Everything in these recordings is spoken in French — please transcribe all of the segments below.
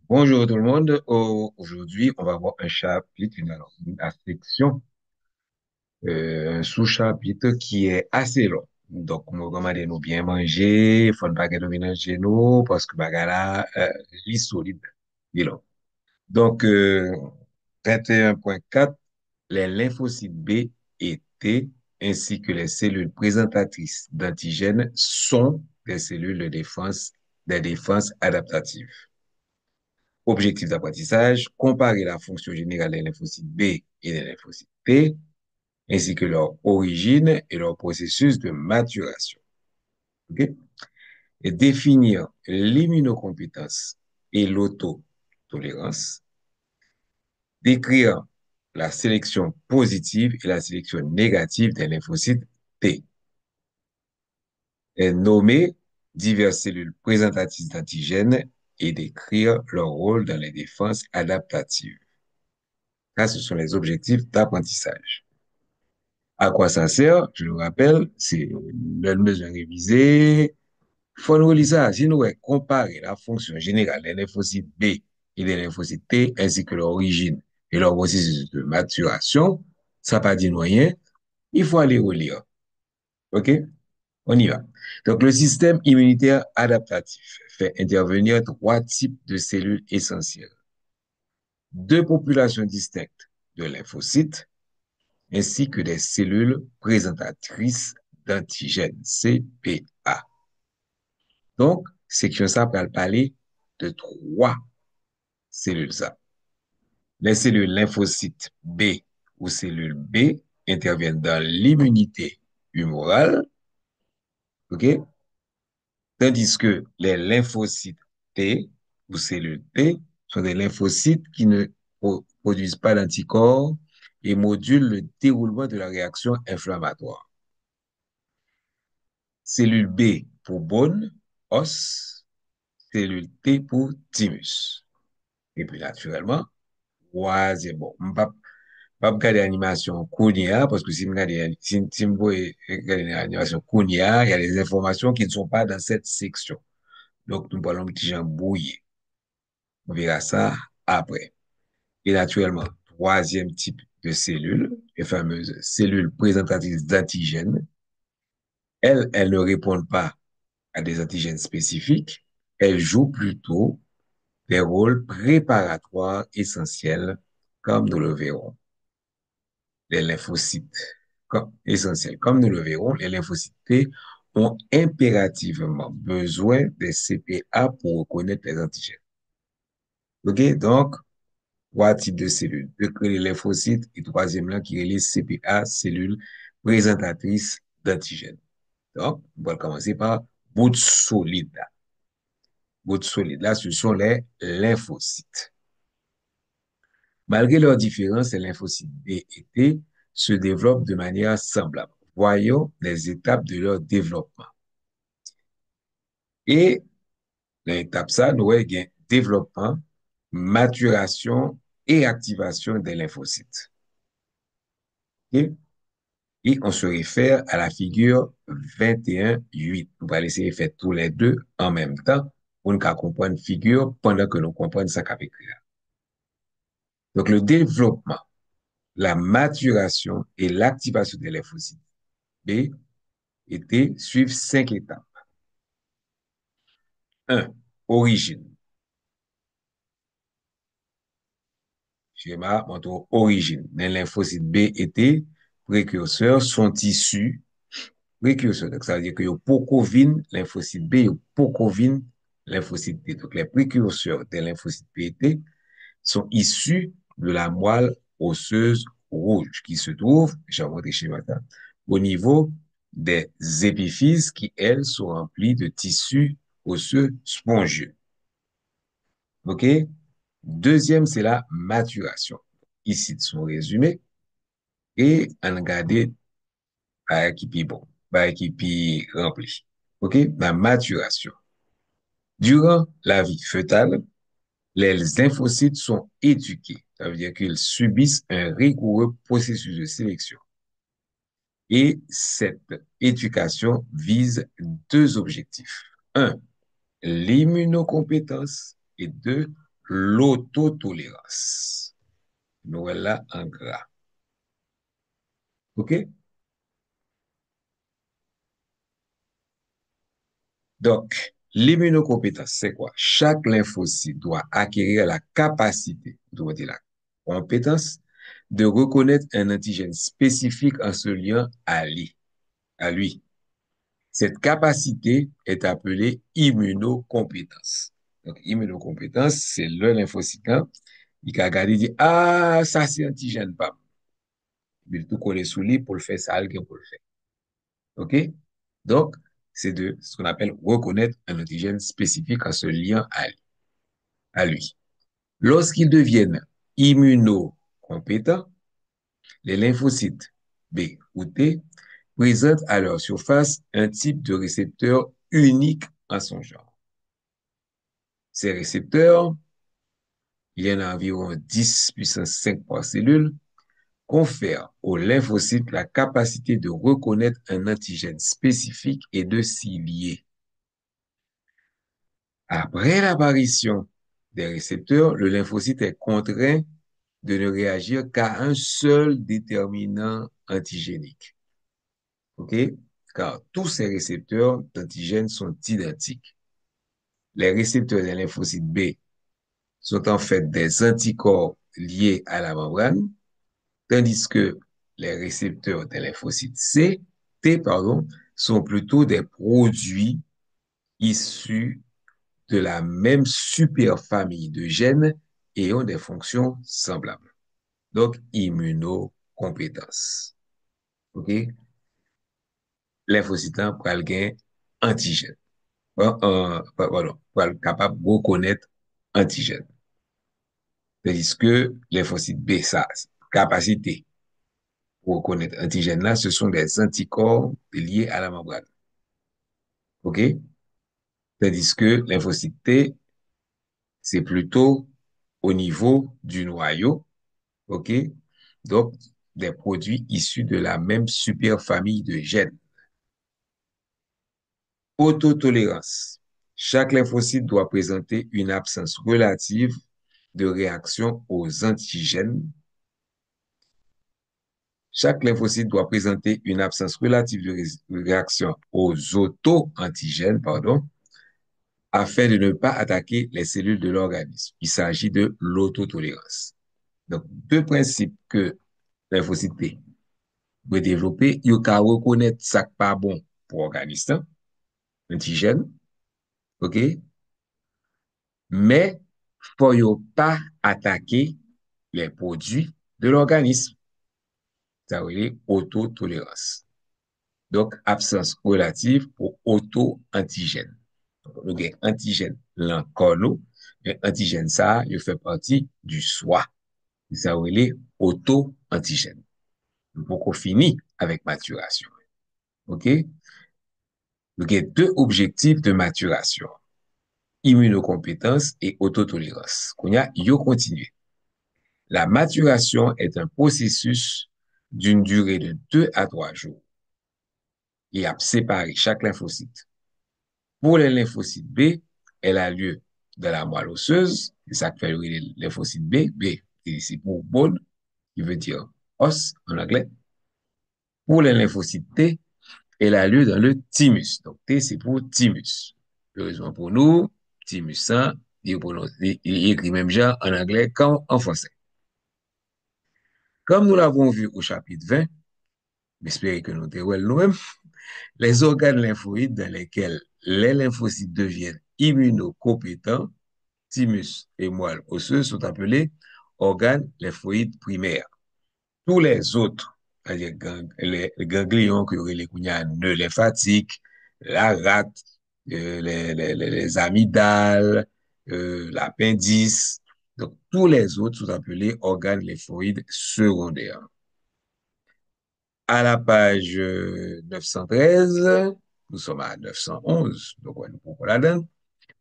Bonjour tout le monde. Aujourd'hui, on va voir un chapitre, une section, un sous-chapitre qui est assez long. Donc, on va demander nous bien manger, faut ne pas que nous venons chez nous, parce que bagala, lit solide, dit long. Donc, 31.4, les lymphocytes B et T, ainsi que les cellules présentatrices d'antigènes sont des cellules des défenses adaptatives. Objectif d'apprentissage, comparer la fonction générale des lymphocytes B et des lymphocytes T, ainsi que leur origine et leur processus de maturation. OK? Et définir l'immunocompétence et l'autotolérance, décrire la sélection positive et la sélection négative des lymphocytes T, et nommer diverses cellules présentatrices d'antigènes et décrire leur rôle dans les défenses adaptatives. Ça, ce sont les objectifs d'apprentissage. À quoi ça sert? Je le rappelle, c'est le besoin révisé. Faut nous relire ça. Si nous comparer la fonction générale des lymphocytes B et des lymphocytes T, ainsi que leur origine et leur processus de maturation, ça pas dit rien. Il faut aller relire. OK? On y va. Donc, le système immunitaire adaptatif fait intervenir trois types de cellules essentielles. Deux populations distinctes de lymphocytes, ainsi que des cellules présentatrices d'antigènes, CPA. Donc, section ça va parler de trois cellules ça. Les cellules lymphocytes B ou cellules B interviennent dans l'immunité humorale, OK? Tandis que les lymphocytes T ou cellules T sont des lymphocytes qui ne produisent pas d'anticorps et modulent le déroulement de la réaction inflammatoire. Cellule B pour bone, os, cellule T pour thymus. Et puis, naturellement, troisième, bon, pas regarder l'animation Kounia, parce que si je regarde l'animation Kounia, il y a des informations qui ne sont pas dans cette section. Donc, nous parlons de petit Jean brouillé. On verra ça après. Et naturellement, troisième type de cellules, les fameuses cellules présentatrices d'antigènes, elles ne répondent pas à des antigènes spécifiques, elles jouent plutôt des rôles préparatoires essentiels, comme nous le verrons. Les lymphocytes essentiels, comme nous le verrons, les lymphocytes T ont impérativement besoin des CPA pour reconnaître les antigènes. OK? Donc, trois types de cellules. Les lymphocytes et troisième là qui est les CPA, cellules présentatrices d'antigènes. Donc, on va commencer par bout solide. Bout solide, là, ce sont les lymphocytes. Malgré leurs différences, les lymphocytes B et T se développent de manière semblable. Voyons les étapes de leur développement. Et l'étape ça, nous avons développement, maturation et activation des lymphocytes. Okay? Et on se réfère à la figure 21.8. On va essayer de faire tous les deux en même temps pour nous comprendre une figure pendant que nous comprenons ça qu'a écrit là. Donc, le développement, la maturation et l'activation des lymphocytes B et T suivent 5 étapes. 1. Origine. Schéma montre origine. Les lymphocytes B et T, précurseurs, sont issus précurseurs. Donc, ça veut dire que yo pocovine lymphocyte B, yo pocovine lymphocyte T. Donc, les précurseurs des lymphocytes B et T sont issus de la moelle osseuse rouge qui se trouve, j'ai montré schéma, au niveau des épiphyses qui, elles, sont remplies de tissus osseux spongieux. OK? Deuxième, c'est la maturation. Ici, son résumé. Et on regarde par qui bon, par qui rempli. OK? La maturation. Durant la vie fœtale, les lymphocytes sont éduqués. Ça veut dire qu'ils subissent un rigoureux processus de sélection. Et cette éducation vise deux objectifs. Un, l'immunocompétence et de l'autotolérance. Nous voilà en gras. OK? Donc, l'immunocompétence, c'est quoi? Chaque lymphocyte doit acquérir la capacité, doit dire la compétence, de reconnaître un antigène spécifique en se liant à lui. Cette capacité est appelée immunocompétence. Donc, immunocompétence, c'est le lymphocyte là, il a regardé, il dit, ah, ça c'est antigène, pas. Il tout connaît sous lui pour le faire, ça, alguien pour le faire. OK? Donc, c'est de ce qu'on appelle reconnaître un antigène spécifique en se liant à lui. Lorsqu'ils deviennent immunocompétents, les lymphocytes B ou T présentent à leur surface un type de récepteur unique en son genre. Ces récepteurs, il y en a environ 10 puissance 5 par cellule, confèrent aux lymphocytes la capacité de reconnaître un antigène spécifique et de s'y lier. Après l'apparition des récepteurs, le lymphocyte est contraint de ne réagir qu'à un seul déterminant antigénique. OK? Car tous ces récepteurs d'antigènes sont identiques. Les récepteurs des lymphocytes B sont en fait des anticorps liés à la membrane, tandis que les récepteurs des lymphocytes T, pardon, sont plutôt des produits issus de la même superfamille de gènes et ont des fonctions semblables. Donc, immunocompétence. OK? Lymphocyte pour le gain antigène. Pardon, pour être capable de reconnaître antigène. Tandis que lymphocyte B, ça, capacité pour reconnaître antigène là, ce sont des anticorps liés à la membrane. OK? Tandis que lymphocyte T, c'est plutôt au niveau du noyau. OK? Donc, des produits issus de la même superfamille de gènes. Autotolérance. Chaque lymphocyte doit présenter une absence relative de réaction aux antigènes. Chaque lymphocyte doit présenter une absence relative de réaction aux auto-antigènes, pardon, afin de ne pas attaquer les cellules de l'organisme. Il s'agit de l'autotolérance. Donc, deux principes que lymphocyte T peut développer, il faut reconnaître ça qui pas bon pour l'organisme, antigène, OK? Mais, faut yo pas attaquer les produits de l'organisme. Ça veut dire autotolérance. Donc, absence relative pour auto-antigène. Nous avons antigène l'encore nous, mais antigène ça, il fait partie du soi. Ça veut dire auto-antigène. Pour qu'on finisse avec maturation. OK? Nous avons deux objectifs de maturation. Immunocompétence et autotolérance. Qu'on y a, yo continue. La maturation est un processus d'une durée de 2 à 3 jours et a séparé chaque lymphocyte. Pour les lymphocytes B, elle a lieu dans la moelle osseuse, c'est ça que fait les lymphocytes B. B, c'est pour bone, qui veut dire os en anglais. Pour les lymphocytes T, elle a lieu dans le thymus. Donc T, c'est pour thymus. Heureusement pour nous, thymus, hein, il écrit même genre en anglais qu'en français. Comme nous l'avons vu au chapitre 20, j'espère que nous t'es nous-mêmes, les organes lymphoïdes dans lesquels les lymphocytes deviennent immunocompétents, thymus et moelle osseuse, sont appelés organes lymphoïdes primaires. Tous les autres, c'est-à-dire les ganglions que les nœuds lymphatiques, la rate, les amygdales, l'appendice, donc tous les autres sont appelés organes lymphoïdes secondaires. À la page 913, nous sommes à 911, donc on nous la donne.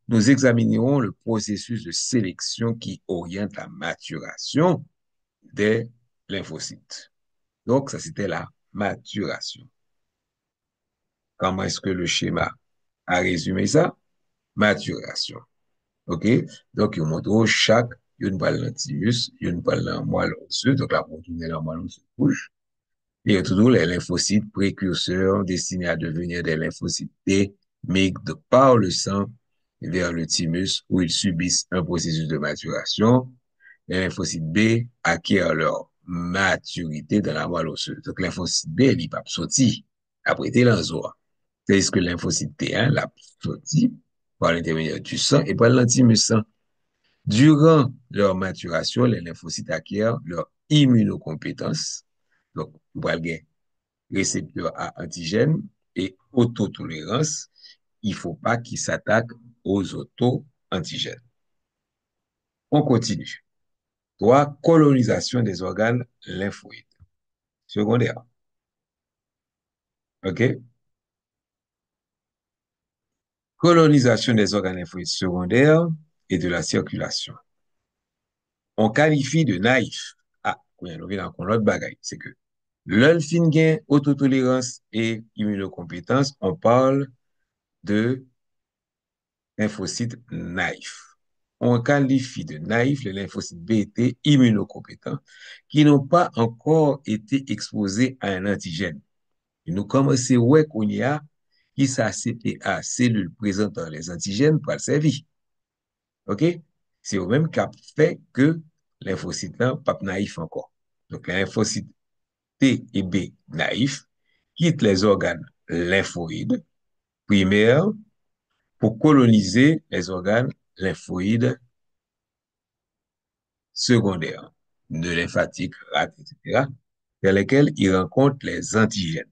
Nous examinerons le processus de sélection qui oriente la maturation des lymphocytes. Donc, ça, c'était la maturation. Comment est-ce que le schéma a résumé ça? Maturation. OK? Donc, il montre chaque, une balle dans le thymus, une balle dans le moelle osseuse, donc la protéine dans le moelle osseuse rouge. Et toujours les lymphocytes précurseurs destinés à devenir des lymphocytes T migrent par le sang vers le thymus où ils subissent un processus de maturation. Les lymphocytes B acquièrent leur maturité dans la moelle osseuse. Donc, lymphocyte B, il n'est pas sorti après t'es dans tandis que le lymphocyte T1 l'a sorti par l'intermédiaire du sang et par l'antimus sang. Durant leur maturation, les lymphocytes acquièrent leur immunocompétence. Donc, vous voyez, récepteur à antigènes et autotolérance. Il ne faut pas qu'ils s'attaquent aux auto-antigènes. On continue. 3. Colonisation des organes lymphoïdes. Secondaire. OK? Colonisation des organes lymphoïdes secondaires et de la circulation. On qualifie de naïf. Ah, on vient encore l'autre bagaille. C'est que l'un fin gain, autotolérance et immunocompétence, on parle de lymphocytes naïfs. On qualifie de naïfs les lymphocytes B T immunocompétents qui n'ont pas encore été exposés à un antigène. Et nous commençons ouais qu'on y a qui ça CPA, cellules présentant les antigènes pour le servir. OK? C'est au même cap fait que lymphocytes là, pas naïf encore. Donc, les lymphocytes T et B naïfs quittent les organes lymphoïdes primaires pour coloniser les organes lymphoïdes secondaires, nœuds lymphatiques, rate, etc., dans lesquels ils rencontrent les antigènes.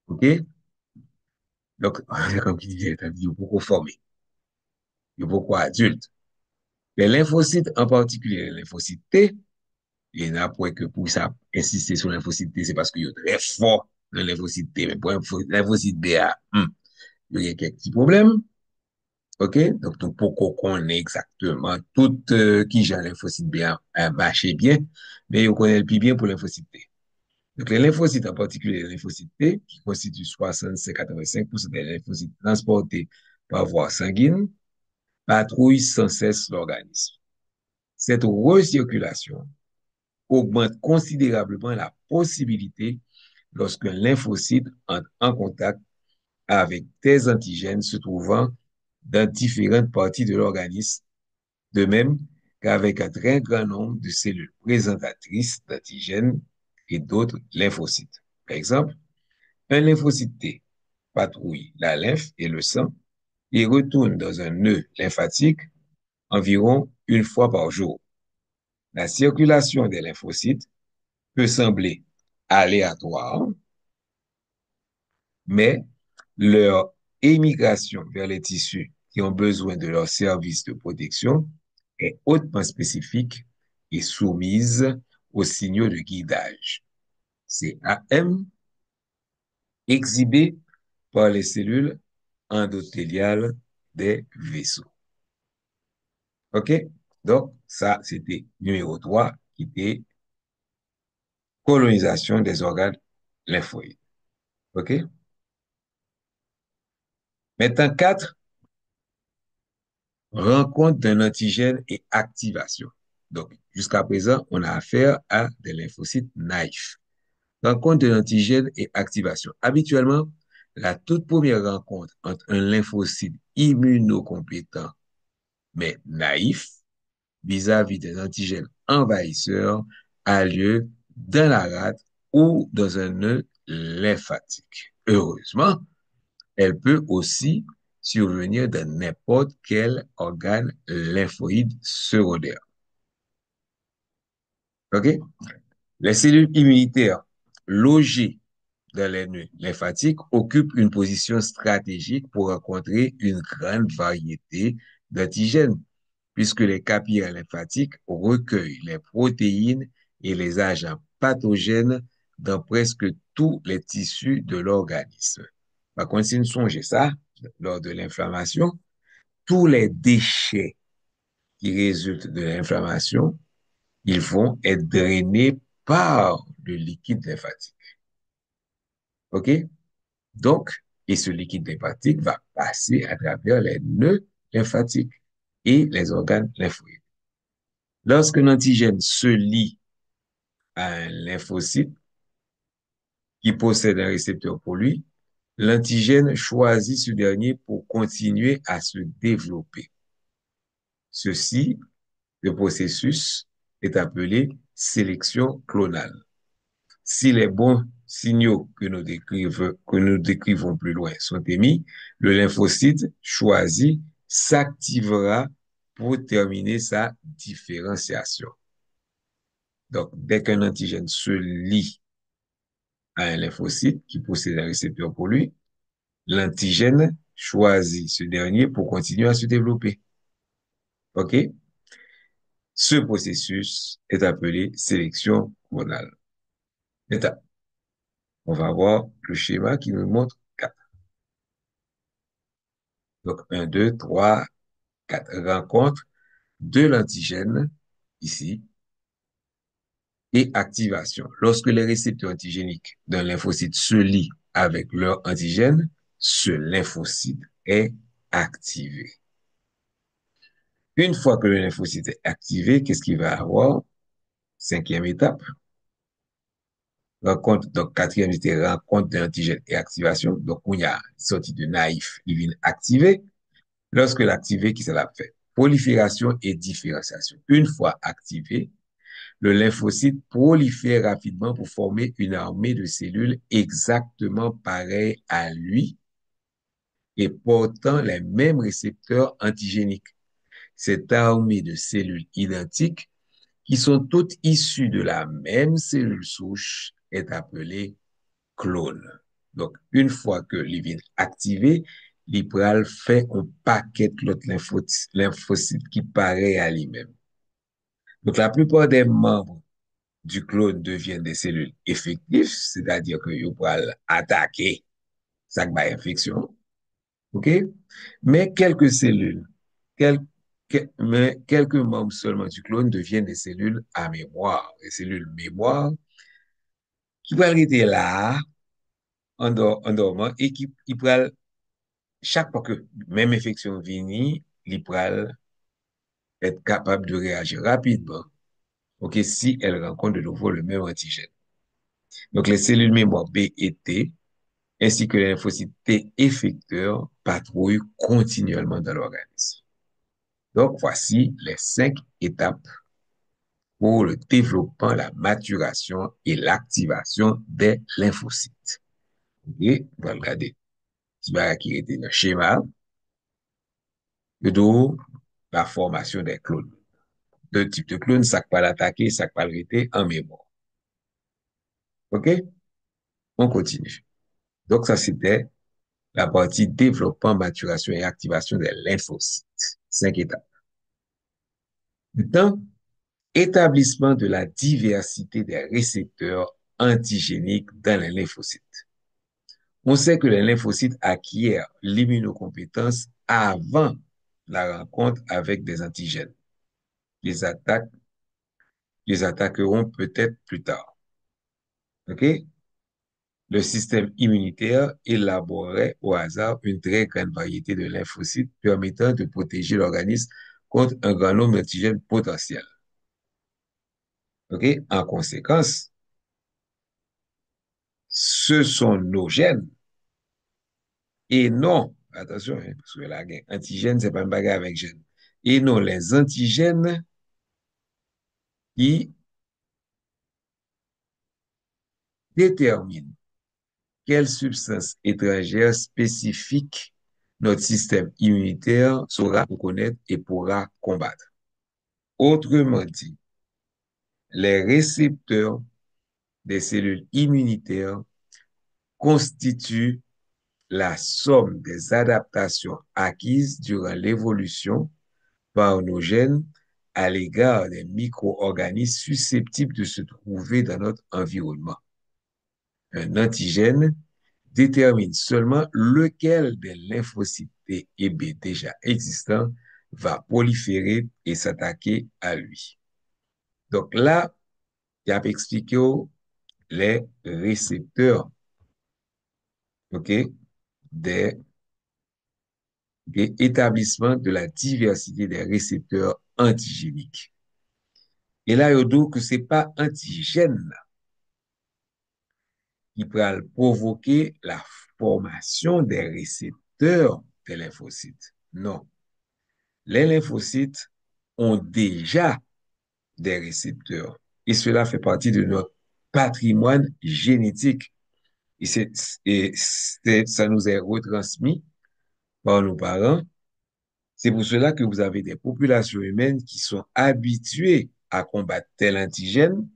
OK? Donc, comme il dit, il faut beaucoup former, il faut beaucoup adultes. Les lymphocytes, en particulier les lymphocytes T, il y en a pour que pour ça, insister sur lymphocyte T, c'est parce qu'il est très fort dans le lymphocyte T. Mais pour lymphocyte B, il y a quelques petits problèmes. OK? Donc, pour qu'on ait exactement tout qui gère lymphocyte B a marché bien, mais on connaît le plus bien pour lymphocyte T. Donc, les lymphocytes, en particulier les lymphocytes T, qui constituent 65-85% des lymphocytes transportés par voie sanguine, patrouillent sans cesse l'organisme. Cette recirculation augmente considérablement la possibilité lorsqu'un lymphocyte entre en contact avec des antigènes se trouvant dans différentes parties de l'organisme, de même qu'avec un très grand nombre de cellules présentatrices d'antigènes et d'autres lymphocytes. Par exemple, un lymphocyte T patrouille la lymphe et le sang et retourne dans un nœud lymphatique environ une fois par jour. La circulation des lymphocytes peut sembler aléatoire, mais leur émigration vers les tissus qui ont besoin de leurs services de protection est hautement spécifique et soumise aux signaux de guidage. C'est AM exhibé par les cellules endothéliales des vaisseaux. OK? Donc, ça, c'était numéro 3, qui était colonisation des organes lymphoïdes. OK? Maintenant, 4, rencontre d'un antigène et activation. Donc, jusqu'à présent, on a affaire à des lymphocytes naïfs. Rencontre de l'antigène et activation. Habituellement, la toute première rencontre entre un lymphocyte immunocompétent mais naïf vis-à-vis des antigènes envahisseurs a lieu dans la rate ou dans un nœud lymphatique. Heureusement, elle peut aussi survenir dans n'importe quel organe lymphoïde secondaire. OK? Les cellules immunitaires logées dans les nœuds lymphatiques occupent une position stratégique pour rencontrer une grande variété d'antigènes, puisque les capillaires lymphatiques recueillent les protéines et les agents pathogènes dans presque tous les tissus de l'organisme. Par contre, si nous songeons ça, lors de l'inflammation, tous les déchets qui résultent de l'inflammation, ils vont être drainés par le liquide lymphatique. OK? Donc, et ce liquide lymphatique va passer à travers les nœuds lymphatiques. et les organes lymphoïdes. Lorsqu'un antigène se lie à un lymphocyte qui possède un récepteur pour lui, l'antigène choisit ce dernier pour continuer à se développer. Ceci, le processus est appelé sélection clonale. Si les bons signaux que nous décrivons plus loin sont émis, le lymphocyte choisi s'activera pour terminer sa différenciation. Donc, dès qu'un antigène se lie à un lymphocyte qui possède un récepteur pour lui, l'antigène choisit ce dernier pour continuer à se développer. OK? Ce processus est appelé sélection clonale. Maintenant, on va voir le schéma qui nous montre quatre. Donc, un, 2, 3, 4. Rencontre de l'antigène, ici, et activation. Lorsque les récepteurs antigéniques d'un lymphocyte se lient avec leur antigène, ce lymphocyte est activé. Une fois que le lymphocyte est activé, qu'est-ce qu'il va avoir? Cinquième étape. Rencontre, donc quatrième était rencontre de l'antigène et activation. Donc, on y a sorti de naïf, il vient activer. Lorsque l'activé, qui ça l'a fait? Prolifération et différenciation. Une fois activé, le lymphocyte prolifère rapidement pour former une armée de cellules exactement pareilles à lui et portant les mêmes récepteurs antigéniques. Cette armée de cellules identiques, qui sont toutes issues de la même cellule souche, est appelée clone. Donc, une fois que les vient activé, l'ipral fait un paquet de l'autre lymphocyte qui paraît à lui-même. Donc, la plupart des membres du clone deviennent des cellules effectives, c'est-à-dire que ils peuvent attaquer ça infection, OK? Mais quelques cellules, quel- mais quelques membres seulement du clone deviennent des cellules à mémoire, des cellules mémoire qui peuvent rester là en dormant et qui ils peuvent chaque fois que même infection vient, ils peuvent être capables de réagir rapidement, OK, si elles rencontrent de nouveau le même antigène. Donc les cellules mémoire B et T ainsi que les lymphocytes T effecteurs patrouillent continuellement dans l'organisme. Donc, voici les 5 étapes pour le développement, la maturation et l'activation des lymphocytes. Et on va regarder qui va qui était le schéma de la formation des clones. Deux types de clones, ça peut l'attaquer, ça peut l'arrêter en mémoire. OK? On continue. Donc, ça, c'était la partie développement, maturation et activation des lymphocytes. 5 étapes. Maintenant, établissement de la diversité des récepteurs antigéniques dans les lymphocytes. On sait que les lymphocytes acquièrent l'immunocompétence avant la rencontre avec des antigènes. Les attaques, les attaqueront peut-être plus tard. OK? Le système immunitaire élaborerait au hasard une très grande variété de lymphocytes permettant de protéger l'organisme contre un grand nombre d'antigènes potentiels. OK? En conséquence, ce sont nos gènes et non, attention, hein, parce que là, antigène, c'est pas un bagage avec gène. Et non, les antigènes qui déterminent quelle substance étrangère spécifique notre système immunitaire saura reconnaître et pourra combattre. Autrement dit, les récepteurs des cellules immunitaires constituent la somme des adaptations acquises durant l'évolution par nos gènes à l'égard des micro-organismes susceptibles de se trouver dans notre environnement. Un antigène détermine seulement lequel des lymphocytes T et B déjà existants va proliférer et s'attaquer à lui. Donc là, il a expliqué les récepteurs, OK, des et établissement de la diversité des récepteurs antigéniques. Et là, il dit que ce n'est pas antigène qui peut provoquer la formation des récepteurs des lymphocytes. Non. Les lymphocytes ont déjà des récepteurs. Et cela fait partie de notre patrimoine génétique. Ça nous est retransmis par nos parents. C'est pour cela que vous avez des populations humaines qui sont habituées à combattre tel antigène,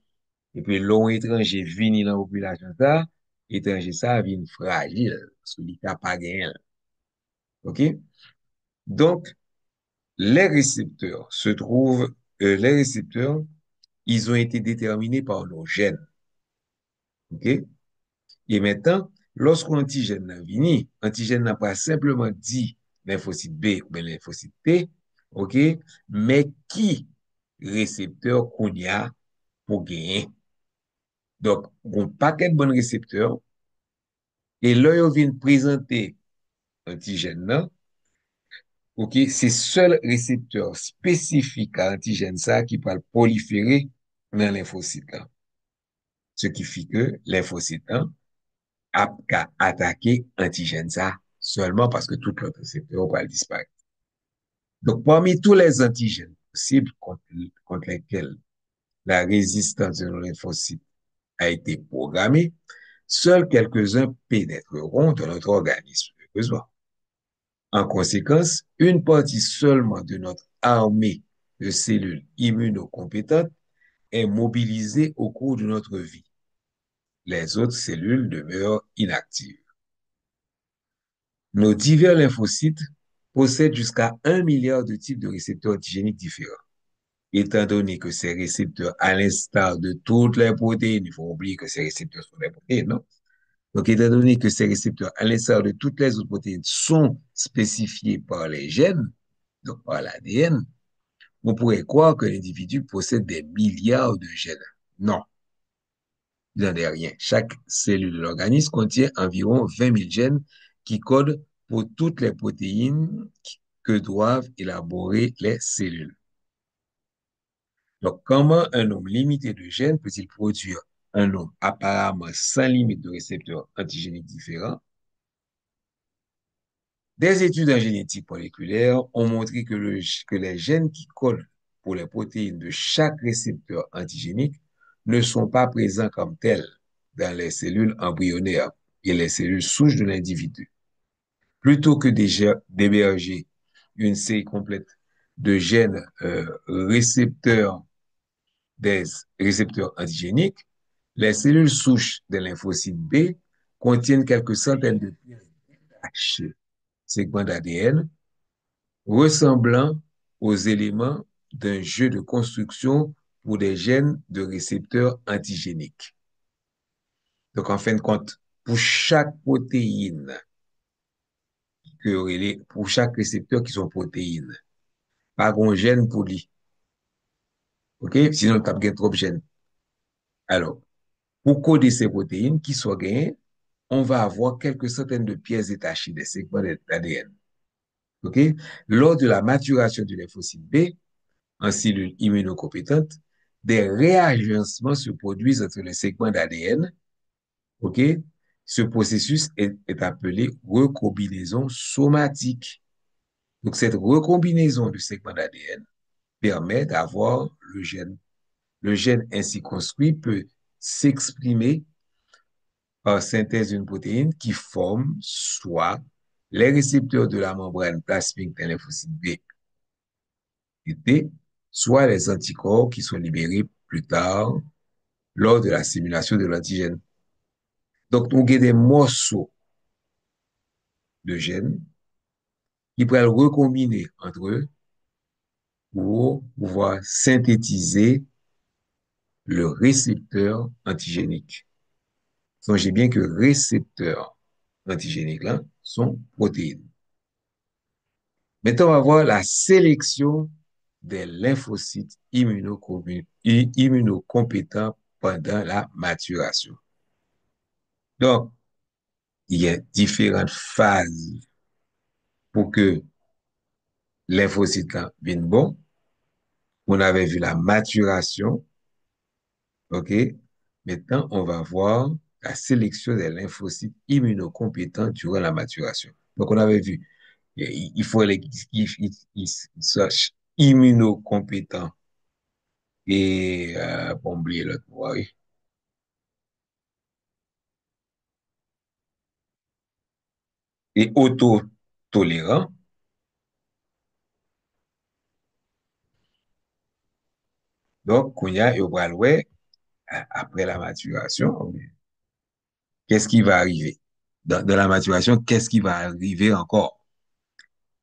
et puis l'on étranger vini dans la population ça, étranger ça vient fragile, parce qu'il n'a pas gagné. OK? Donc, les récepteurs, ils ont été déterminés par nos gènes. OK? Et maintenant, lorsqu'un antigène n'a vini, antigène n'a pas simplement dit lymphocyte B ou bien lymphocyte T, OK? Mais qui récepteur qu'on y a pour gagner? Donc, un paquet de bons récepteurs, et là, ils viennent présenter antigène là, OK? C'est seul récepteur spécifique à antigène ça qui peut le proliférer dans lymphocyte là. Ce qui fait que lymphocyte là a qu'à attaquer antigène ça seulement parce que tout l'autre récepteur va disparaître. Donc, parmi tous les antigènes possibles contre lesquels la résistance de nos lymphocytes a été programmée, seuls quelques-uns pénétreront dans notre organisme de besoin. En conséquence, une partie seulement de notre armée de cellules immunocompétentes est mobilisée au cours de notre vie. Les autres cellules demeurent inactives. Nos divers lymphocytes possèdent jusqu'à 1 milliard de types de récepteurs antigéniques différents. Étant donné que ces récepteurs, à l'instar de toutes les protéines, il faut oublier que ces récepteurs sont des protéines, non? Donc, étant donné que ces récepteurs, à l'instar de toutes les autres protéines, sont spécifiés par les gènes, donc par l'ADN, on pourrait croire que l'individu possède des milliards de gènes. Non, il n'en est rien. Chaque cellule de l'organisme contient environ 20 000 gènes qui codent pour toutes les protéines que doivent élaborer les cellules. Donc, comment un nombre limité de gènes peut-il produire un nombre apparemment sans limite de récepteurs antigéniques différents? Des études en génétique moléculaire ont montré que les gènes qui codent pour les protéines de chaque récepteur antigénique ne sont pas présents comme tels dans les cellules embryonnaires et les cellules souches de l'individu. Plutôt que d'héberger une série complète de gènes récepteurs des récepteurs antigéniques, les cellules souches des lymphocytes B contiennent quelques centaines de segments d'ADN ressemblant aux éléments d'un jeu de construction pour des gènes de récepteurs antigéniques. Donc, en fin de compte, pour chaque protéine, pour chaque récepteur qui sont protéines, pas un gène pour lui. OK? Sinon, tu as trop de gènes. Alors, pour coder ces protéines qui sont gagnées, on va avoir quelques centaines de pièces détachées des segments d'ADN. OK? Lors de la maturation du lymphocyte B, en cellules immunocompétentes, des réagencements se produisent entre les segments d'ADN. OK? Ce processus est appelé recombinaison somatique. Donc, cette recombinaison du segment d'ADN permet d'avoir le gène. Le gène ainsi construit peut s'exprimer par synthèse d'une protéine qui forme soit les récepteurs de la membrane plasmique d'un lymphocyte B et T, soit les anticorps qui sont libérés plus tard lors de la simulation de l'antigène. Donc, nous avons des morceaux de gènes qui peuvent recombiner entre eux pour pouvoir synthétiser le récepteur antigénique. Songez bien que récepteurs antigéniques là sont protéines. Maintenant, on va voir la sélection des lymphocytes immunocompétents pendant la maturation. Donc, il y a différentes phases pour que lymphocyte là, vient bon. On avait vu la maturation, OK? Maintenant, on va voir la sélection des lymphocytes immunocompétents durant la maturation. Donc, on avait vu, il faut qu'ils soient immunocompétents et, pour oublier l'autre mot, oui, et autotolérants. Donc, qu'on y a, et on va le voir, après la maturation, qu'est-ce qui va arriver? Dans la maturation, qu'est-ce qui va arriver encore?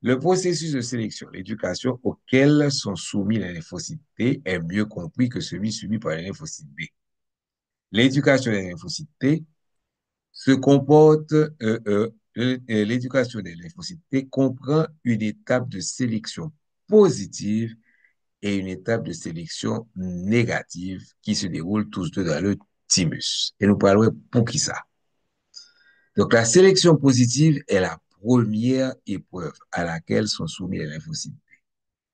Le processus de sélection, l'éducation auquel sont soumis les lymphocytes T est mieux compris que celui subi par les lymphocytes B. L'éducation des lymphocytes T se comporte, l'éducation des lymphocytes T comprend une étape de sélection positive et une étape de sélection négative qui se déroulent tous deux dans le thymus. Et nous parlerons pour qui ça. Donc, la sélection positive est la première épreuve à laquelle sont soumis les lymphocytes.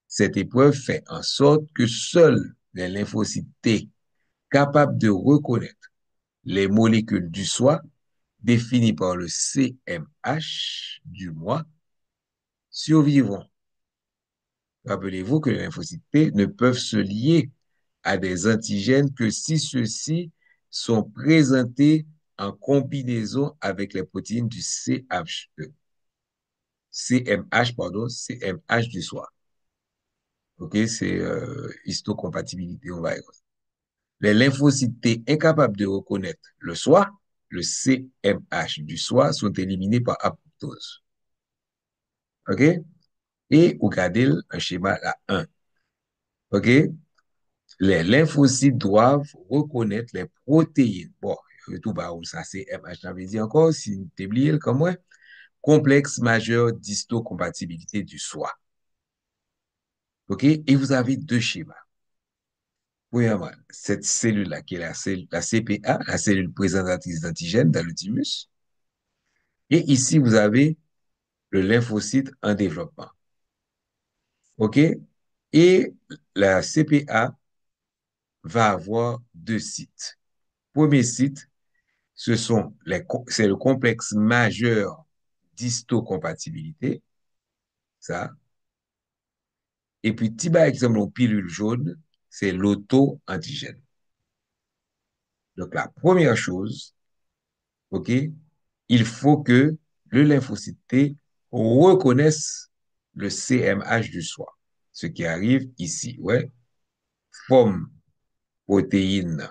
Cette épreuve fait en sorte que seuls les lymphocytes T capables de reconnaître les molécules du soi définies par le CMH du moi survivront. Rappelez-vous que les lymphocytes T ne peuvent se lier à des antigènes que si ceux-ci sont présentés en combinaison avec les protéines du CMH, pardon, CMH du soi. OK, c'est histocompatibilité, on va dire. Les lymphocytes T incapables de reconnaître le soi, le CMH du soi, sont éliminés par apoptose. OK? Et regardez un schéma là, 1. OK? Les lymphocytes doivent reconnaître les protéines. Bon, tout bas où ça, CMH, j'avais dit encore, si tu oublies comme moi, complexe majeur d'histocompatibilité du soi. OK? Et vous avez deux schémas. Premièrement, cette cellule-là, qui est la CPA, la cellule présentatrice d'antigènes dans le thymus. Et ici, vous avez le lymphocyte en développement. OK? Et la CPA va avoir deux sites. Premier site, c'est le complexe majeur d'histocompatibilité, ça. Et puis, petit par exemple, en pilule jaune, c'est l'auto-antigène. Donc, la première chose, OK, il faut que le lymphocyte T reconnaisse le CMH du soi. Ce qui arrive ici, ouais, forme protéine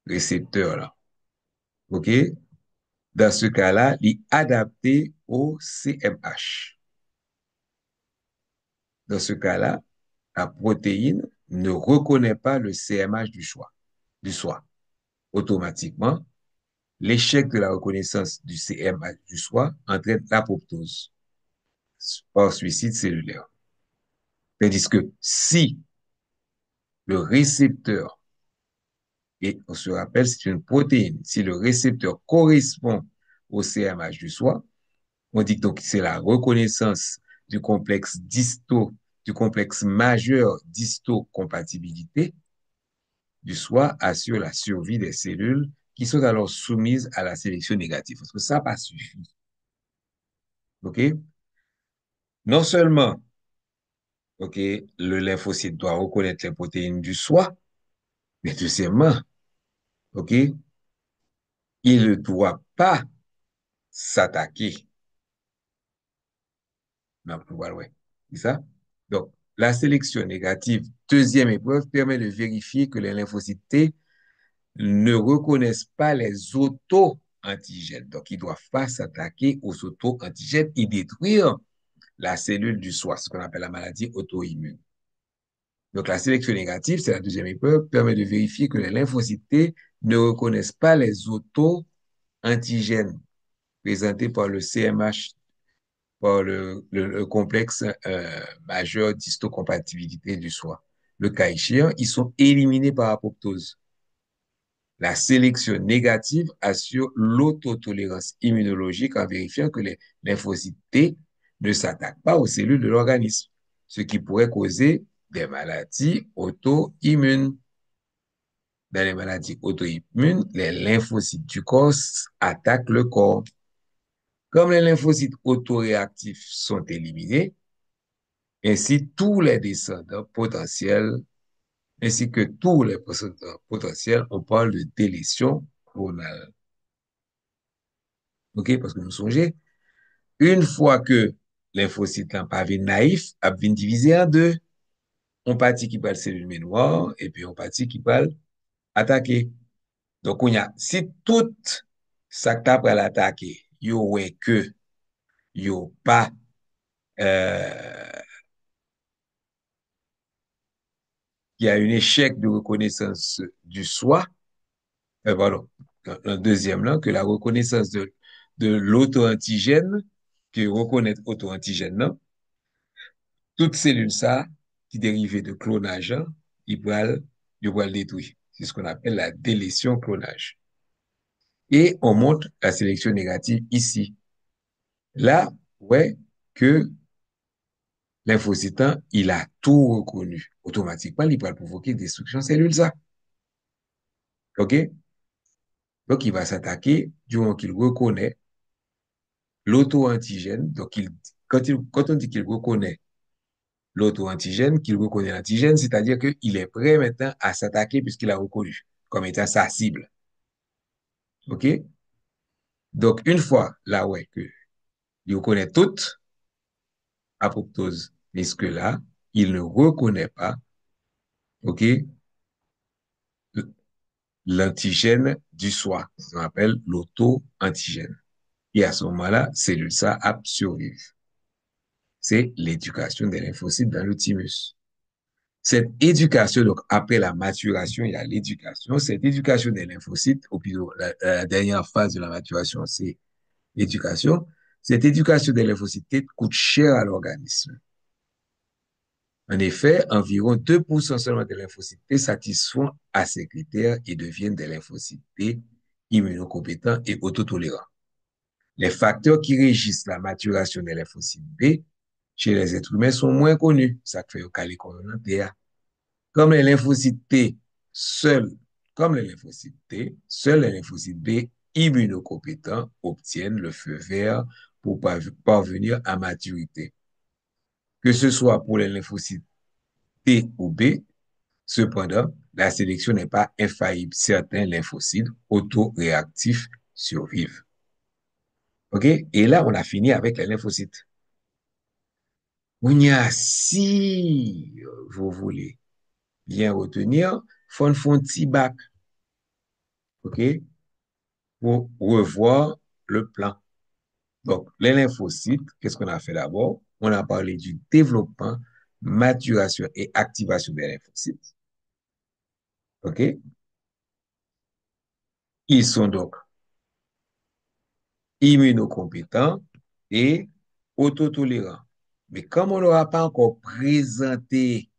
récepteur là. OK? Dans ce cas-là, il est adapté au CMH. Dans ce cas-là, la protéine ne reconnaît pas le CMH du soi. Automatiquement, l'échec de la reconnaissance du CMH du soi entraîne l'apoptose par suicide cellulaire. Tandis que si le récepteur, et on se rappelle, c'est une protéine, si le récepteur correspond au CMH du soi, on dit donc que c'est la reconnaissance du complexe du complexe majeur d'histocompatibilité du soi assure la survie des cellules qui sont alors soumises à la sélection négative. Parce que ça n'a pas suffi. OK? Non seulement, OK, le lymphocyte doit reconnaître les protéines du soi, mais deuxièmement, OK, il ne doit pas s'attaquer. Non, voilà, ouais. C'est ça? Donc, la sélection négative, deuxième épreuve, permet de vérifier que les lymphocytes T ne reconnaissent pas les auto-antigènes. Donc, ils ne doivent pas s'attaquer aux auto-antigènes et détruire la cellule du soi, ce qu'on appelle la maladie auto-immune. Donc, la sélection négative, c'est la deuxième épreuve, permet de vérifier que les lymphocytes T ne reconnaissent pas les auto-antigènes présentés par le CMH, par le complexe majeur d'histocompatibilité du soi. Le cas échéant, ils sont éliminés par apoptose. La sélection négative assure l'autotolérance immunologique en vérifiant que les lymphocytes T ne s'attaquent pas aux cellules de l'organisme. ce qui pourrait causer des maladies auto-immunes. Dans les maladies auto-immunes, les lymphocytes du corps attaquent le corps. Comme les lymphocytes autoréactifs sont éliminés, ainsi tous les descendants potentiels, ainsi que tous les descendants potentiels, on parle de délétion clonale. OK? Parce que nous songez, une fois que lymphocyte là pas vin naïf, a vin divisé en deux, on parti qui parle cellule mémoire, et puis on parti qui parle attaquer. Donc, on y a, si tout ça que t'as pour l'attaquer, yo ouais que, yo pas, euh, il y a un échec de reconnaissance du soi, pardon, un deuxième là, que la reconnaissance de l'auto-antigène, que reconnaître auto-antigène là, toute cellule ça, qui dérivait de clonage, hein, il va le détruire. C'est ce qu'on appelle la délétion clonage. Et on montre la sélection négative ici. Là, ouais, que lymphocyte, il a tout reconnu. Automatiquement, il va provoquer destruction cellule ça. OK? Donc, il va s'attaquer du moment qu'il reconnaît l'auto-antigène. Donc, quand on dit qu'il reconnaît l'auto-antigène, qu'il reconnaît l'antigène, c'est-à-dire qu'il est prêt maintenant à s'attaquer puisqu'il a reconnu comme étant sa cible. OK? Donc, une fois là, ouais, que il reconnaît toute apoptose, mais ce que là, il ne reconnaît pas, OK, l'antigène du soi, ce qu'on appelle l'auto-antigène. Et à ce moment-là, cellule ça a survivre. C'est l'éducation des lymphocytes dans le thymus. Cette éducation, donc après la maturation, il y a l'éducation. Cette éducation des lymphocytes, ou plutôt la dernière phase de la maturation, c'est l'éducation. Cette éducation des lymphocytes coûte cher à l'organisme. En effet, environ 2% seulement des lymphocytes T satisfont à ces critères et deviennent des lymphocytes T immunocompétents et autotolérants. Les facteurs qui régissent la maturation des lymphocytes B chez les êtres humains sont moins connus. Ça fait au calé Comme les lymphocytes T, seuls, comme les lymphocytes T, seuls les lymphocytes B immunocompétents obtiennent le feu vert pour parvenir à maturité. Que ce soit pour les lymphocytes T ou B, cependant, la sélection n'est pas infaillible. Certains lymphocytes autoréactifs survivent. OK? Et là, on a fini avec les lymphocytes. On y a, si vous voulez bien retenir, faut un petit bac, OK? Pour revoir le plan. Donc, les lymphocytes, qu'est-ce qu'on a fait d'abord? On a parlé du développement, maturation et activation des lymphocytes. OK? Ils sont donc immunocompétents et autotolérants. Mais comme on n'aura pas encore présenté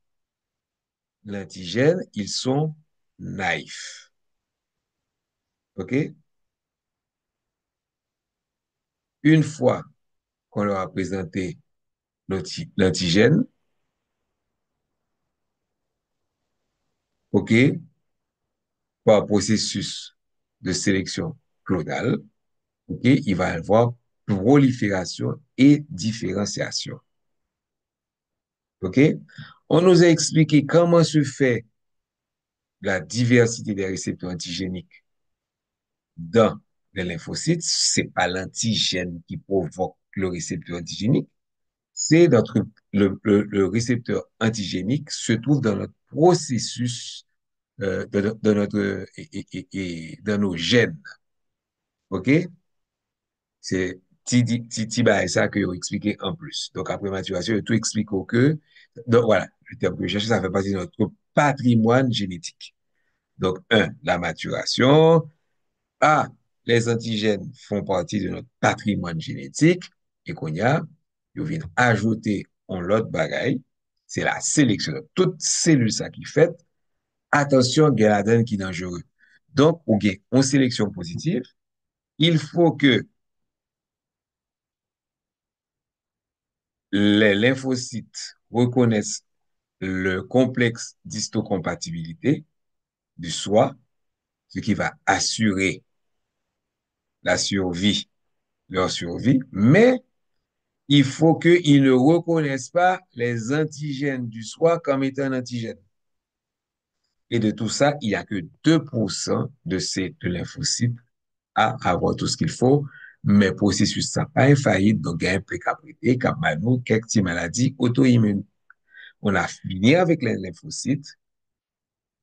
l'antigène, ils sont naïfs. OK? Une fois qu'on leur a présenté l'antigène, OK, par processus de sélection clonale, OK, il va y avoir prolifération et différenciation. OK? On nous a expliqué comment se fait la diversité des récepteurs antigéniques dans les lymphocytes. C'est pas l'antigène qui provoque le récepteur antigénique, c'est le récepteur antigénique se trouve dans notre processus, dans notre, dans nos gènes. OK? C'est ti ça que vous expliqué en plus. Donc, après maturation, tout explique que, donc voilà, le terme que je cherche, ça fait partie de notre patrimoine génétique. Donc, la maturation. Ah, les antigènes font partie de notre patrimoine génétique et qu'on y a, ils viennent ajouter en l'autre bagaille, c'est la sélection de toute cellule ça qui fait. Attention, il y a la donne qui est dangereux. Donc, OK, en sélection positive, il faut que Les lymphocytes reconnaissent le complexe d'histocompatibilité du soi, ce qui va assurer la survie, leur survie, mais il faut qu'ils ne reconnaissent pas les antigènes du soi comme étant un antigène. Et de tout ça, il n'y a que 2% de lymphocytes à avoir tout ce qu'il faut, mais processus ça pas infaillible, donc il y a un précaprité, comme nous, quelques maladies auto-immunes. On a fini avec les lymphocytes.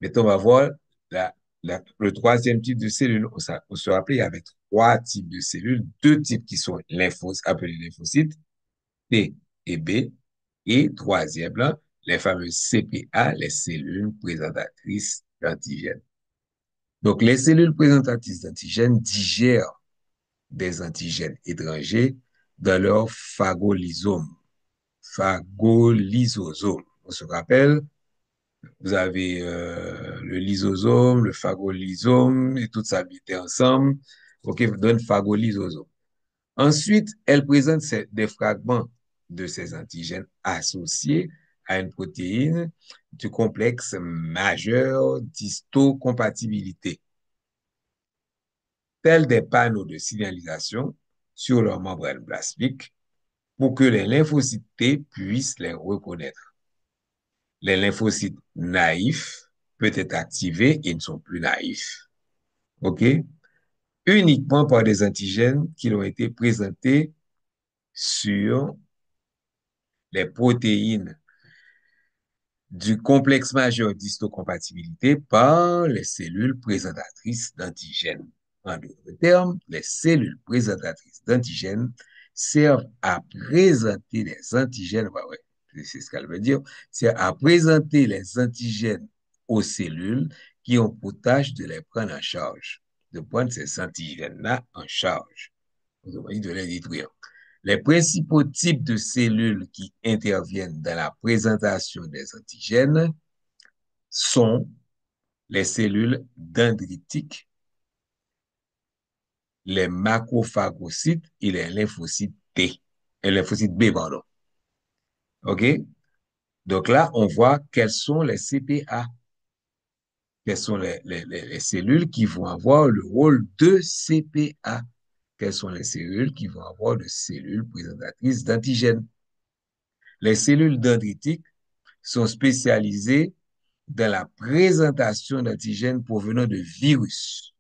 Maintenant, on va voir la, le troisième type de cellule. On se rappelle, il y avait trois types de cellules, deux types qui sont appelés lymphocytes, T et B, et troisième, là, les fameuses CPA, les cellules présentatrices d'antigènes. Donc, les cellules présentatrices d'antigènes digèrent des antigènes étrangers dans leur phagolysome, phagolysosome. On se rappelle, vous avez le lysosome, le phagolysome, et tout ça habité ensemble, ok, vous donne phagolysosome. Ensuite, elle présente des fragments de ces antigènes associés à une protéine du complexe majeur d'histocompatibilité, tels des panneaux de signalisation sur leur membrane plasmique pour que les lymphocytes T puissent les reconnaître. Les lymphocytes naïfs peuvent être activés et ne sont plus naïfs. OK? Uniquement par des antigènes qui ont été présentés sur les protéines du complexe majeur d'histocompatibilité par les cellules présentatrices d'antigènes. En d'autres termes, les cellules présentatrices d'antigènes servent à présenter les antigènes, bah ouais, c'est ce qu'elle veut dire, c'est à présenter les antigènes aux cellules qui ont pour tâche de les prendre en charge, de prendre ces antigènes-là en charge, de les détruire. Les principaux types de cellules qui interviennent dans la présentation des antigènes sont les cellules dendritiques, les macrophagocytes et les lymphocytes T, et lymphocytes B, pardon. OK? Donc là, on voit quels sont les CPA, quelles sont les cellules qui vont avoir le rôle de CPA, quelles sont les cellules qui vont avoir de cellules présentatrices d'antigènes. Les cellules dendritiques sont spécialisées dans la présentation d'antigènes provenant de virus.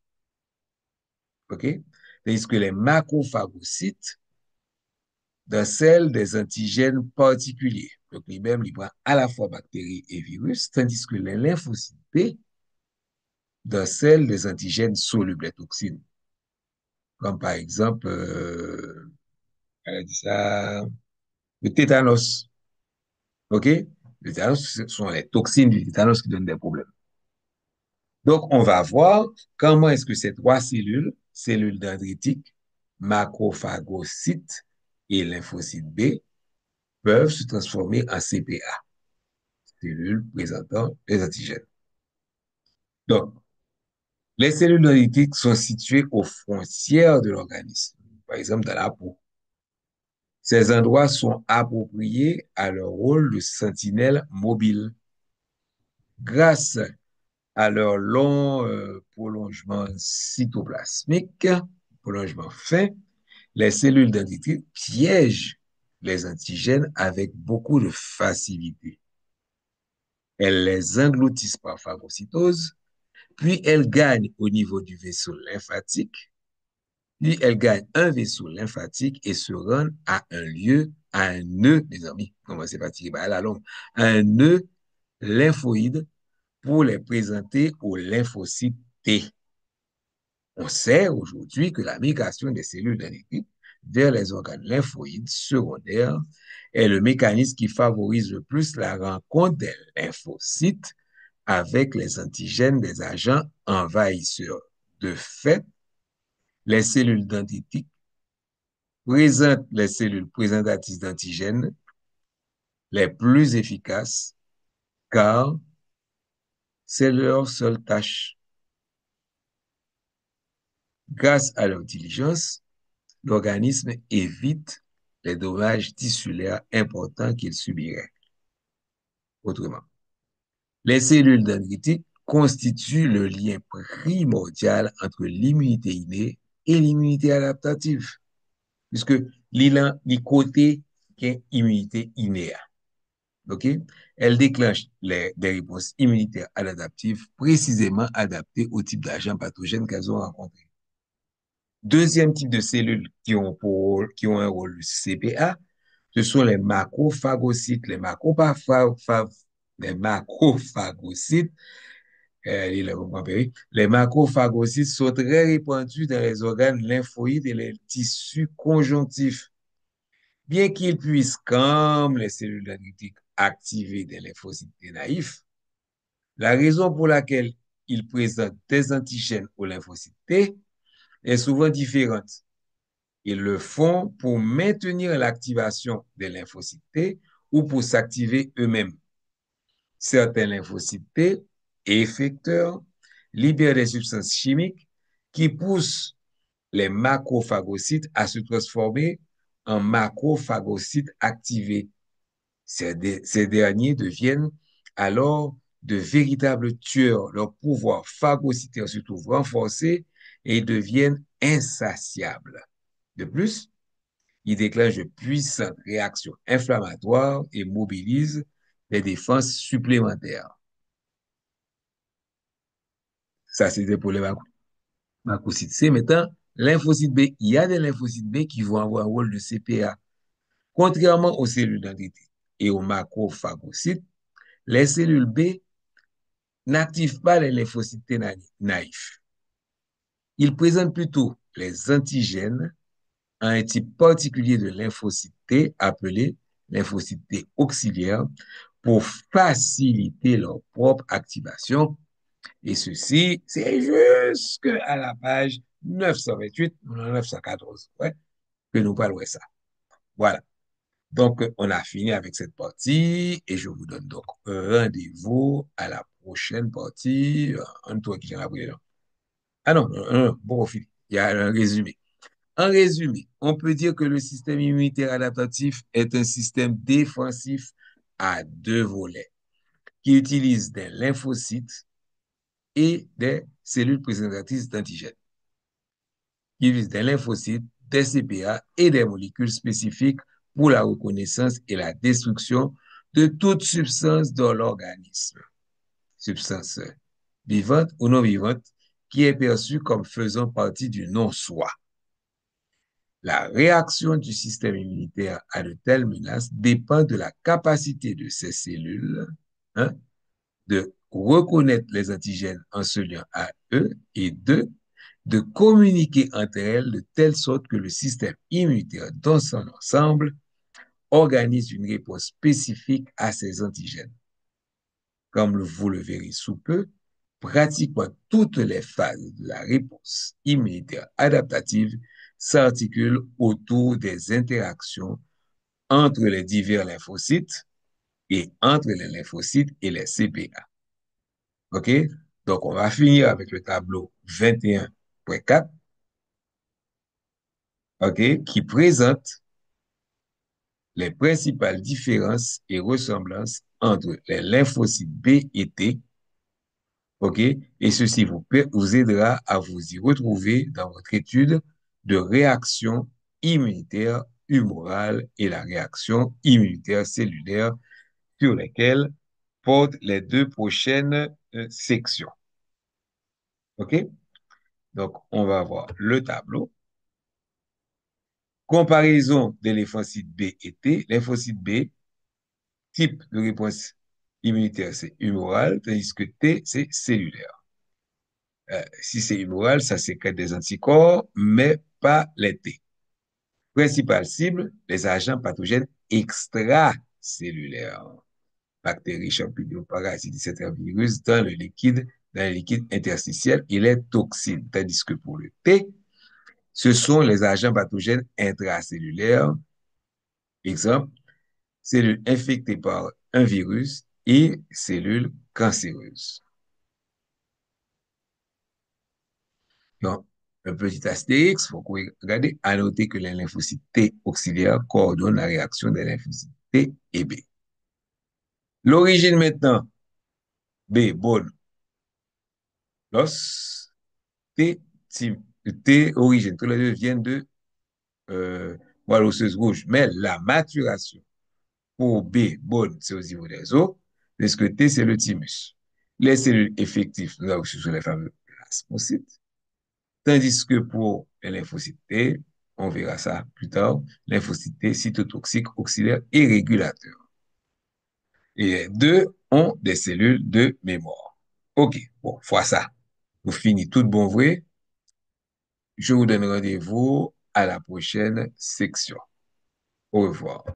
OK? Tandis que les macrophagocytes, dans celles des antigènes particuliers. Donc, lui-même, il prend à la fois bactéries et virus, tandis que les lymphocytes B, dans celles des antigènes solubles, les toxines. Comme par exemple, elle a dit ça, le tétanos. OK? Le tétanos, ce sont les toxines du tétanos qui donnent des problèmes. Donc, on va voir comment est-ce que ces trois cellules, cellules dendritiques, macrophagocytes et lymphocytes B, peuvent se transformer en CPA, cellules présentant les antigènes. Donc, les cellules dendritiques sont situées aux frontières de l'organisme, par exemple dans la peau. Ces endroits sont appropriés à leur rôle de sentinelle mobile. Grâce à leur long prolongement cytoplasmique, prolongement fin, les cellules dendritiques piègent les antigènes avec beaucoup de facilité. Elles les engloutissent par phagocytose, puis elles gagnent au niveau du vaisseau lymphatique, puis elles gagnent un vaisseau lymphatique et se rendent à un lieu, à un nœud, mes amis, commencez par tirer à la longue, à un nœud lymphoïde pour les présenter aux lymphocytes T. On sait aujourd'hui que la migration des cellules dendritiques vers les organes lymphoïdes secondaires est le mécanisme qui favorise le plus la rencontre des lymphocytes avec les antigènes des agents envahisseurs. De fait, les cellules dendritiques présentent les cellules présentatrices d'antigènes les plus efficaces car c'est leur seule tâche. Grâce à leur diligence, l'organisme évite les dommages tissulaires importants qu'il subirait. Autrement, les cellules dendritiques constituent le lien primordial entre l'immunité innée et l'immunité adaptative, puisque les côtés qui est immunité innée. OK? Elle déclenche des réponses immunitaires adaptatives précisément adaptées au type d'agent pathogène qu'elles ont rencontré. Deuxième type de cellules qui ont un rôle CPA, ce sont les macrophagocytes. Les macrophagocytes, les macrophagocytes sont très répandus dans les organes lymphoïdes et les tissus conjonctifs. Bien qu'ils puissent, comme les cellules dendritiques, activer des lymphocytes T naïfs, la raison pour laquelle ils présentent des antigènes aux lymphocytes T est souvent différente. Ils le font pour maintenir l'activation des lymphocytes T ou pour s'activer eux-mêmes. Certains lymphocytes T, effecteurs, libèrent des substances chimiques qui poussent les macrophagocytes à se transformer en macrophagocytes activés. Ces derniers deviennent alors de véritables tueurs. Leur pouvoir phagocytaire se trouve renforcé et ils deviennent insatiables. De plus, ils déclenchent de puissantes réactions inflammatoires et mobilisent des défenses supplémentaires. Ça, c'était pour les macrocytes C. Maintenant, lymphocyte B, il y a des lymphocytes B qui vont avoir un rôle de CPA. Contrairement aux cellules dendritiques et aux macrophagocytes, les cellules B n'activent pas les lymphocytes naïfs. Ils présentent plutôt les antigènes à un type particulier de lymphocytes T appelé lymphocytes T auxiliaires pour faciliter leur propre activation. Et ceci, c'est jusqu'à la page 928 ou 914, ouais, que nous parlons de ça. Voilà. Donc, on a fini avec cette partie et je vous donne donc un rendez-vous à la prochaine partie. Un tour qui j'en ai. Ah non, bon, il y a un résumé. En résumé, on peut dire que le système immunitaire adaptatif est un système défensif à deux volets qui utilise des lymphocytes et des cellules présentatrices d'antigènes, qui utilisent des lymphocytes, des CPA et des molécules spécifiques pour la reconnaissance et la destruction de toute substance dans l'organisme, substance vivante ou non vivante, qui est perçue comme faisant partie du non-soi. La réaction du système immunitaire à de telles menaces dépend de la capacité de ces cellules, hein, de reconnaître les antigènes en se liant à eux et deux, de communiquer entre elles de telle sorte que le système immunitaire dans son ensemble organise une réponse spécifique à ces antigènes. Comme vous le verrez sous peu, pratiquement toutes les phases de la réponse immunitaire adaptative s'articulent autour des interactions entre les divers lymphocytes et entre les lymphocytes et les CPA. OK? Donc, on va finir avec le tableau 21.4, OK, qui présente les principales différences et ressemblances entre les lymphocytes B et T, OK? Et ceci vous aidera à vous y retrouver dans votre étude de réaction immunitaire humorale et la réaction immunitaire cellulaire sur lesquelles portent les deux prochaines sections. OK? Donc, on va voir le tableau. Comparaison des lymphocytes B et T. Lymphocyte B, type de réponse immunitaire, c'est humoral, tandis que T, c'est cellulaire. Si c'est humoral, ça sécrète des anticorps, mais pas les T. Principale cible, les agents pathogènes extracellulaires. Bactéries, champignons, parasites, etc. virus dans le liquide interstitiel et les toxines. Tandis que pour le T, ce sont les agents pathogènes intracellulaires. Exemple, cellules infectées par un virus et cellules cancéreuses. Donc, Un petit astérix, faut qu'on regarde, à noter que les lymphocytes T auxiliaires coordonnent la réaction des lymphocytes T et B. L'origine maintenant, B, bonne, l'os, T, T, origine, tous les deux viennent de moelle osseuse rouge. Mais la maturation pour B, bonne, c'est au niveau des os, puisque T, c'est le thymus. Les cellules effectives, nous avons sur les fameux plasmocytes. Tandis que pour les lymphocytes T, on verra ça plus tard, lymphocytes T cytotoxiques, auxiliaires et régulateurs. Et les deux ont des cellules de mémoire. OK, bon, fois ça. Vous finissez tout bon vrai. Je vous donne rendez-vous à la prochaine section. Au revoir.